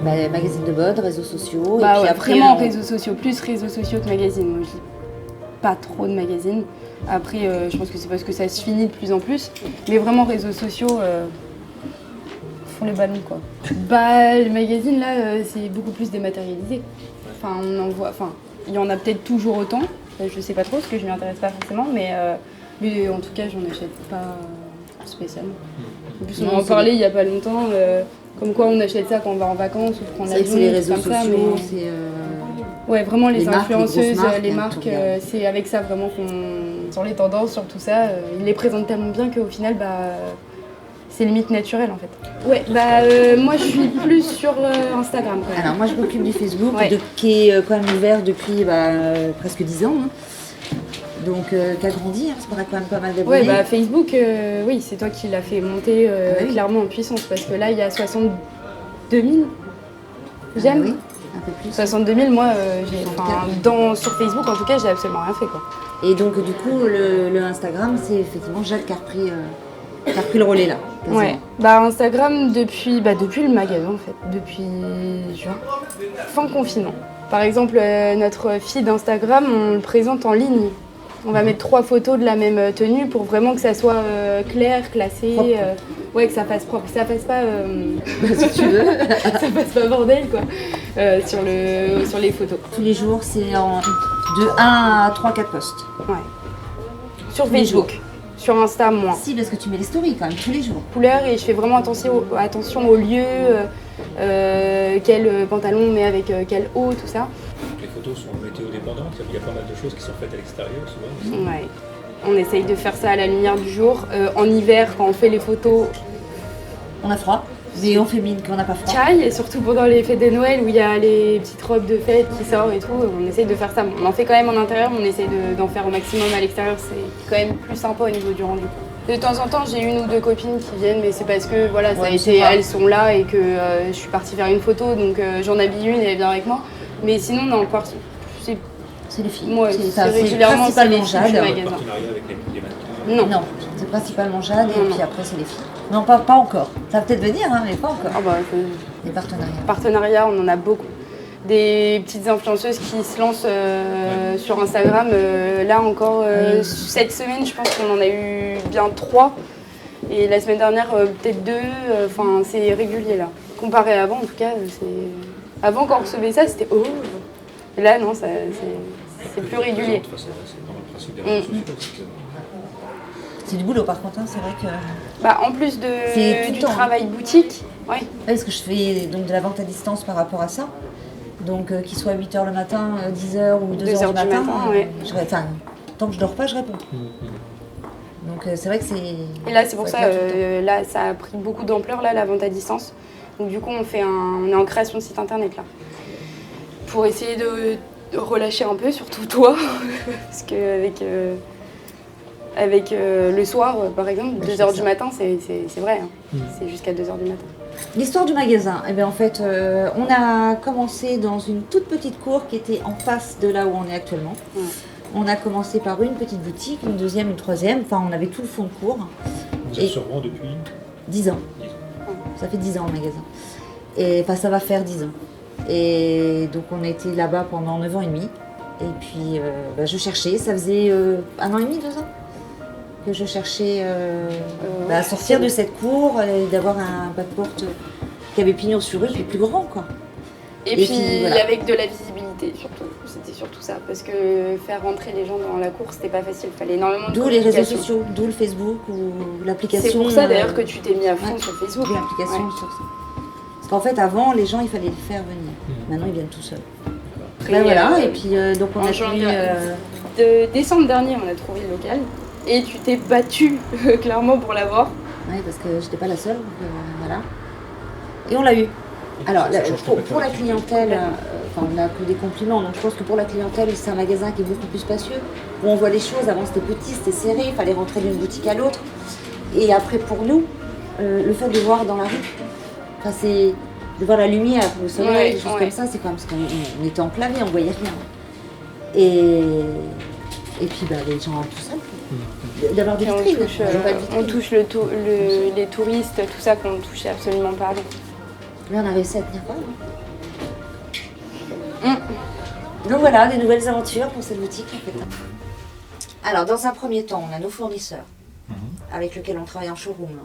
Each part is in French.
Magazine de mode, réseaux sociaux. Bah et puis ouais, après, vraiment réseaux sociaux, plus réseaux sociaux que magazines. Moi, je lis pas trop de magazines. Après, je pense que c'est parce que ça se finit de plus en plus. Mais vraiment, réseaux sociaux font les ballons, quoi. Bah, les magazines, là, c'est beaucoup plus dématérialisé. Enfin, on en voit... Enfin, il y en a peut-être toujours autant. Je sais pas trop, parce que je m'y intéresse pas forcément. Mais en tout cas, j'en achète pas spécialement. En plus, on en parlait il y a pas longtemps. Comme quoi on achète ça quand on va en vacances ou prendre l'avion, c'est les réseaux comme ça, sociaux, mais... c'est... Ouais, vraiment les les marques, influenceuses, les grosses marques, les hein, marques, tout bien. c'est avec ça vraiment qu'on... Sur les tendances, sur tout ça, ils les présentent tellement bien qu'au final, c'est limite naturel en fait. Ouais, moi je suis plus sur Instagram quand même. Alors moi je m'occupe du Facebook, Ouais. qui est quand même ouvert depuis presque 10 ans. Hein. Donc qui a grandi, hein, parce qu'on a quand même pas mal d'abonnés. Ouais, Facebook, oui, c'est toi qui l'as fait monter oui. clairement en puissance parce que là il y a 62 000 j'aime. Oui, un peu plus. 62 000, moi, sur Facebook, en tout cas, j'ai absolument rien fait, quoi. Et donc, du coup, le Instagram, c'est effectivement Jade qui a repris le relais, là. Quasiment. Ouais. Instagram, depuis le magasin, en fait. Depuis juin. Fin confinement. Par exemple, notre feed d'Instagram, on le présente en ligne. On va mettre 3 photos de la même tenue pour vraiment que ça soit clair, classé, que ça fasse propre, que ça fasse pas, Si tu veux. ça fasse pas bordel quoi, sur les photos. Tous les jours, c'est de 1 à 3-4 posts. Ouais. Sur Tous les Facebook, sur Insta moins. Si, parce que tu mets les stories quand même, tous les jours. Couleur et je fais vraiment attention au lieu, quel pantalon on met avec quel haut, tout ça. Les photos sont météo-dépendantes, il y a pas mal de choses qui sont faites à l'extérieur souvent aussi. Ouais. On essaye de faire ça à la lumière du jour. En hiver, quand on fait les photos, On a froid, mais on fait mine qu'on n'a pas froid. caille, et surtout pendant les fêtes de Noël où il y a les petites robes de fête qui sortent et tout, on essaye de faire ça. On en fait quand même en intérieur, mais on essaye d'en faire au maximum à l'extérieur. C'est quand même plus sympa au niveau du rendu. De temps en temps, j'ai une ou deux copines qui viennent, mais c'est parce que voilà, elles sont là et que je suis partie faire une photo, donc j'en habille une et elle vient avec moi. Mais sinon, non, C'est les filles. moi, c'est régulièrement c'est les principalement filles du Jade. magasin. Partenariat avec les mannequins. Non, c'est principalement Jade Non, et non. puis après c'est les filles. Non, pas encore. Ça va peut-être venir, hein, mais pas encore. Les partenariats. Partenariats, on en a beaucoup. Des petites influenceuses qui se lancent sur Instagram. Là encore, cette semaine, je pense qu'on en a eu bien 3. Et la semaine dernière, peut-être 2. Enfin, c'est régulier là. Comparé à avant, en tout cas, avant quand on recevait ça, c'était oh. Et là, non, c'est plus régulier. C'est vraiment le principe des réseaux sociaux. C'est du boulot par contre, hein, c'est vrai que... En plus C'est tout le du temps, hein. travail boutique, ouais. Parce que je fais donc de la vente à distance par rapport à ça. Donc qu'il soit 8h le matin, 10h ou 2h 2 heures du du matin, matin, ouais. Tant que je dors pas, je réponds. Donc c'est vrai que c'est... Et là, c'est pour faut ça, être là tout le temps. là, ça a pris beaucoup d'ampleur, là, la vente à distance. Donc du coup, on est en création de site internet, là. Pour essayer de relâcher un peu, surtout toi. Parce qu'avec avec le soir, par exemple, 2h du matin, c'est vrai. Hein. C'est jusqu'à 2h du matin. L'histoire du magasin, eh bien, en fait, on a commencé dans une toute petite cour qui était en face de là où on est actuellement. Ouais. On a commencé par une petite boutique, une deuxième, une troisième. Enfin, on avait tout le fond de cour. Vous êtes sur Rouen depuis 10 ans. 10 ans. Ça fait 10 ans le magasin. Et enfin, ça va faire 10 ans. Et donc, on a été là-bas pendant 9 ans et demi. Et puis, je cherchais. Ça faisait 1 an et demi, 2 ans que je cherchais à sortir de cette cour et d'avoir un pas de porte qui avait pignon sur rue, puis plus grand, quoi. Et puis voilà. avec de la visibilité, surtout. C'était surtout ça. Parce que faire rentrer les gens dans la cour, c'était pas facile. Il fallait énormément de D'où les réseaux communication. sociaux, d'où le Facebook ou l'application. C'est pour ça d'ailleurs que tu t'es mis à fond sur Facebook. D'où l'application Ouais. sur ça. Parce qu'en fait, avant, les gens, il fallait les faire venir. Maintenant, ils viennent tout seuls. Après, Ben voilà, et puis donc on en a janvier, pris... de décembre dernier, on a trouvé le local. Et tu t'es battue, clairement, pour l'avoir. Oui, parce que j'étais pas la seule, donc, voilà. Et on l'a eu. Alors, pour la clientèle, on n'a que des compliments, donc je pense que pour la clientèle, c'est un magasin qui est beaucoup plus spacieux, où on voit les choses. Avant, c'était petit, c'était serré, il fallait rentrer d'une boutique à l'autre. Et après, pour nous, le fait de voir dans la rue, enfin, c'est de voir la lumière, le soleil, des choses comme ça, c'est comme parce qu'on était en plein vie, on voyait rien. Et puis, les gens tout seuls. D'avoir des vitrines, On touche les touristes, tout ça qu'on ne touchait absolument pas avant. Mais on a réussi à tenir quand même. Donc voilà, des nouvelles aventures pour cette boutique en fait. Alors dans un premier temps, on a nos fournisseurs avec lesquels on travaille en showroom,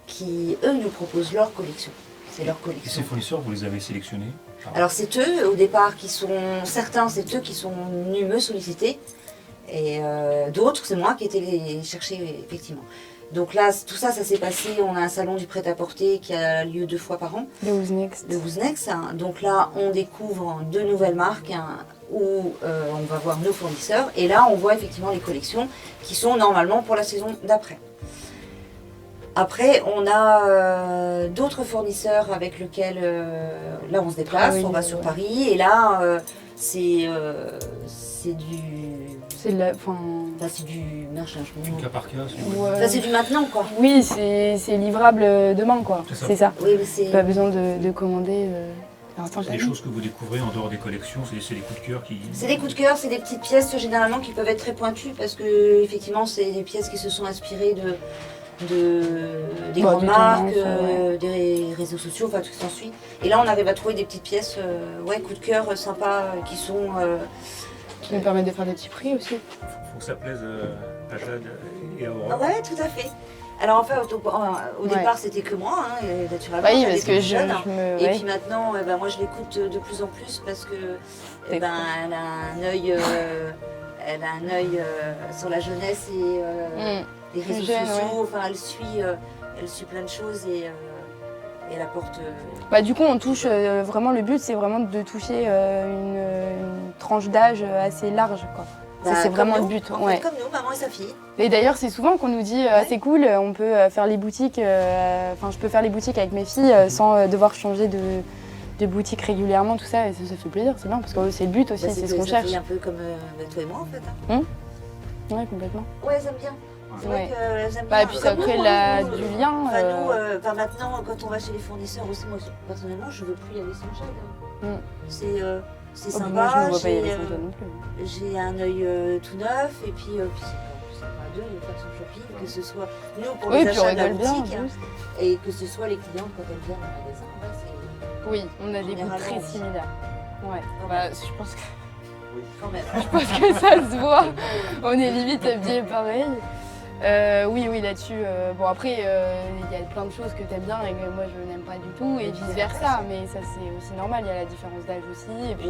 qui eux nous proposent leur collection. C'est leur Et collection. ces fournisseurs, vous les avez sélectionnés? Alors c'est eux au départ qui sont, certains c'est eux qui sont venus me solliciter et d'autres c'est moi qui ai été les chercher effectivement. Donc là tout ça s'est passé, on a un salon du prêt-à-porter qui a lieu 2 fois par an. Le Who's Next. Le Who's Next, hein. Donc là on découvre de nouvelles marques où on va voir nos fournisseurs et là on voit effectivement les collections qui sont normalement pour la saison d'après. Après, on a d'autres fournisseurs avec lesquels là on se déplace, Ah oui, on va sur Paris et là c'est du. C'est de la. Enfin. Là, c'est du machin, je me Du cas par cas, si Ouais. Là, c'est du maintenant quoi. Oui, c'est livrable demain, quoi. C'est ça. Oui, mais c'est. Pas besoin de commander. Alors, attends, C'est des choses que vous découvrez en dehors des collections, c'est des coups de cœur qui... C'est des coups de cœur, c'est des petites pièces généralement qui peuvent être très pointues parce que effectivement c'est des pièces qui se sont inspirées des grandes des marques, tendances, des réseaux sociaux, enfin tout ce qui s'ensuit. Et là on arrive à trouver des petites pièces, coup de cœur sympas qui sont. Qui nous permettent de faire des petits prix aussi. Faut que ça plaise à Jade et à Aurore. Ouais, tout à fait. Alors en fait au départ c'était que moi, hein, et naturellement. Oui, j'avais parce que été je jeune. me. Et Ouais. puis maintenant, moi je l'écoute de plus en plus parce que elle a un œil, sur la jeunesse et les réseaux jeune, sociaux. Enfin, elle suit plein de choses et elle apporte. Bah, du coup, on touche vraiment. Le but, c'est vraiment de toucher une tranche d'âge assez large, quoi. C'est vraiment comme le nous, but. En fait, comme nous, maman et sa fille. Et d'ailleurs, c'est souvent qu'on nous dit c'est cool, on peut faire les boutiques. Enfin, je peux faire les boutiques avec mes filles sans devoir changer de boutique régulièrement, tout ça. Et ça fait plaisir, c'est bien parce que c'est le but aussi, c'est ce qu'on cherche. C'est un peu comme toi et moi en fait. Hein. Ouais, complètement. Ouais, elles aiment bien. C'est vrai qu'elles aiment Bah, bien. et puis ça Comme crée nous, du lien. Enfin, nous, maintenant, quand on va chez les fournisseurs aussi, moi personnellement, je veux plus y aller sans Jade. C'est Oh, sympa. moi, je ne vois pas y aller sans Jade non plus. J'ai un œil tout neuf et puis c'est pas à deux de faire son shopping, que ce soit nous pour Oui, les puis on achats de la rigole bien. boutique juste. et que ce soit les clients quand elles viennent au magasin. Ouais, c'est Oui, on a des goûts Généralement, très oui. similaires. Ouais. Quand Bah, même. je pense que. quand même. Je pense que ça se voit. On est limite habillés pareil. Oui, là-dessus. Bon, après, il y a plein de choses que t'aimes bien et que moi je n'aime pas du tout, et vice-versa. Mais ça, c'est aussi normal. Il y a la différence d'âge aussi. Et puis,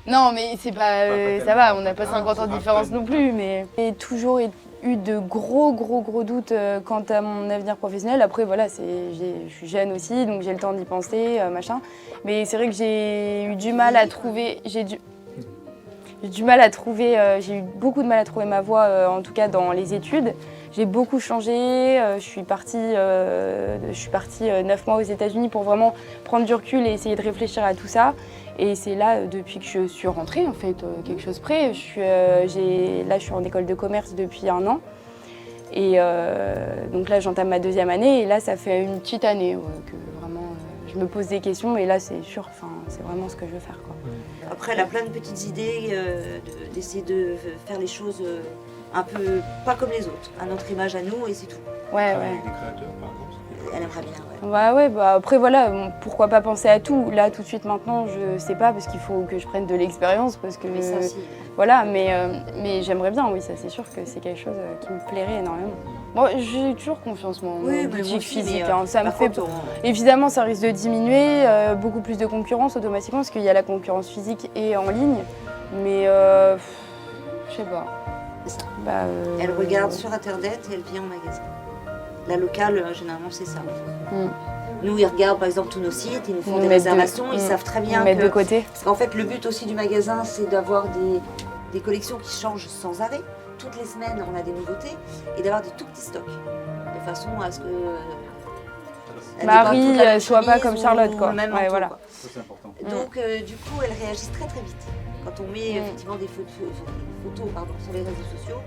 non, mais c'est pas. Ça va, on n'a pas 50 ans de différence non plus. Mais j'ai toujours eu de gros doutes quant à mon avenir professionnel. Après, voilà, je suis jeune aussi, donc j'ai le temps d'y penser, machin. Mais c'est vrai que j'ai eu du mal à trouver. J'ai eu beaucoup de mal à trouver ma voie, en tout cas dans les études. J'ai beaucoup changé, je suis partie 9 mois aux États-Unis pour vraiment prendre du recul et essayer de réfléchir à tout ça. Et c'est là, depuis que je suis rentrée, en fait, quelque chose près. Là, je suis en école de commerce depuis 1 an. Et donc là, j'entame ma 2e année. Et là, ça fait une petite année que vraiment, je me pose des questions. Et là, c'est sûr, c'est vraiment ce que je veux faire, quoi. Après, elle a plein de petites idées d'essayer de faire les choses un peu pas comme les autres, à notre image à nous et c'est tout. Ouais. Avec des créateurs, par exemple. Elle aimerait bien, Bah après voilà, pourquoi pas penser à tout. Là tout de suite maintenant, je sais pas parce qu'il faut que je prenne de l'expérience parce que Mais ça aussi. voilà, mais j'aimerais bien, oui, ça c'est sûr que c'est quelque chose qui me plairait énormément. Bon, j'ai toujours confiance moi en boutique physique, ça me fait évidemment ça risque de diminuer, beaucoup plus de concurrence automatiquement parce qu'il y a la concurrence physique et en ligne, mais je sais pas. C'est ça. Bah, Elle regarde sur internet et elle vient au magasin. La locale, généralement, c'est ça. Nous, ils regardent par exemple tous nos sites, ils nous font des réservations, ils savent très bien mettre de côté. Parce qu'en fait, le but aussi du magasin, c'est d'avoir des collections qui changent sans arrêt. Toutes les semaines, on a des nouveautés et d'avoir des tout petits stocks. De façon à ce que Marie soit pas comme Charlotte, quoi. Même Ouais, manteau, quoi. quoi. Ça, c'est important. Donc, du coup, elles réagissent très très vite. Quand on met effectivement des photos sur les réseaux sociaux,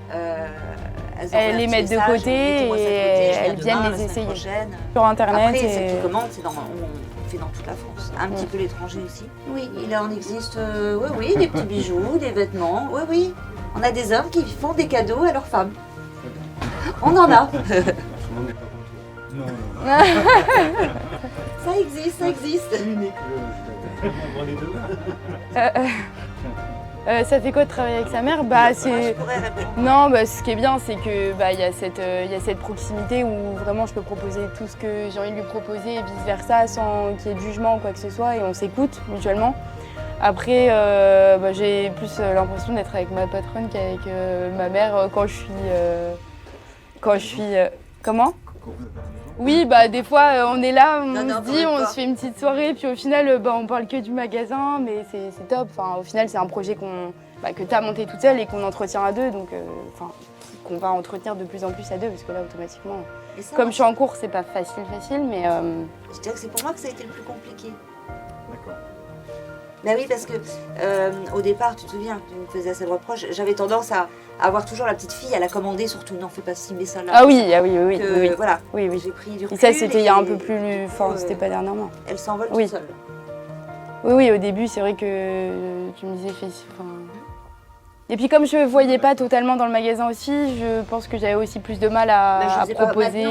elles les mettent de côté et elles viennent les essayer sur internet. Après, cette commande, on fait dans toute la France, un petit peu l'étranger aussi. Oui, il en existe, oui, des petits bijoux, des vêtements, oui. On a des hommes qui font des cadeaux à leurs femmes. On en a. Tout le monde n'est pas comme toi. Non. Ça existe, ça existe. Unique. On les deux. Ça fait quoi de travailler avec sa mère? Je pourrais répondre. Non, ce qui est bien, c'est que il y a cette proximité où vraiment je peux proposer tout ce que j'ai envie de lui proposer et vice-versa sans qu'il y ait de jugement ou quoi que ce soit et on s'écoute mutuellement. Après, j'ai plus l'impression d'être avec ma patronne qu'avec ma mère quand je suis... Comment? Oui, des fois on est là, on se fait une petite soirée, puis au final on parle que du magasin, mais c'est top. Enfin, au final c'est un projet que tu as monté toute seule et qu'on entretient à deux, donc qu'on va entretenir de plus en plus à deux, parce que là automatiquement, comme je suis en cours, c'est pas facile, mais... Je dirais que c'est pour moi que ça a été le plus compliqué. D'accord. Ben oui, parce que au départ, tu te souviens, tu me faisais assez de reproches, j'avais tendance à avoir toujours la petite fille à la commander, surtout non, fais pas ci, mais ça là. Ah oui. Voilà, oui. J'ai pris du recul. Et ça, c'était il y a un peu plus... Enfin, c'était pas dernièrement. Elle s'envole toute seule. Oui, au début, c'est vrai que tu me disais... Et puis comme je voyais pas totalement dans le magasin aussi, je pense que j'avais aussi plus de mal à proposer.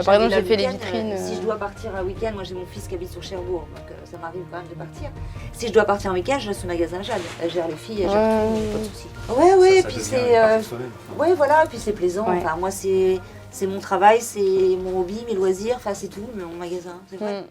Par exemple, j'ai fait les vitrines. Si je dois partir un week-end, moi j'ai mon fils qui habite sur Cherbourg, donc ça m'arrive quand même de partir. Si je dois partir un week-end, je laisse ce magasin à Jade. Elle gère les filles, elle gère tout, pas de soucis. Ouais, puis c'est... Ouais, voilà, puis c'est plaisant. Ouais. Enfin, moi c'est mon travail, c'est mon hobby, mes loisirs, enfin c'est tout, mon magasin, c'est vrai.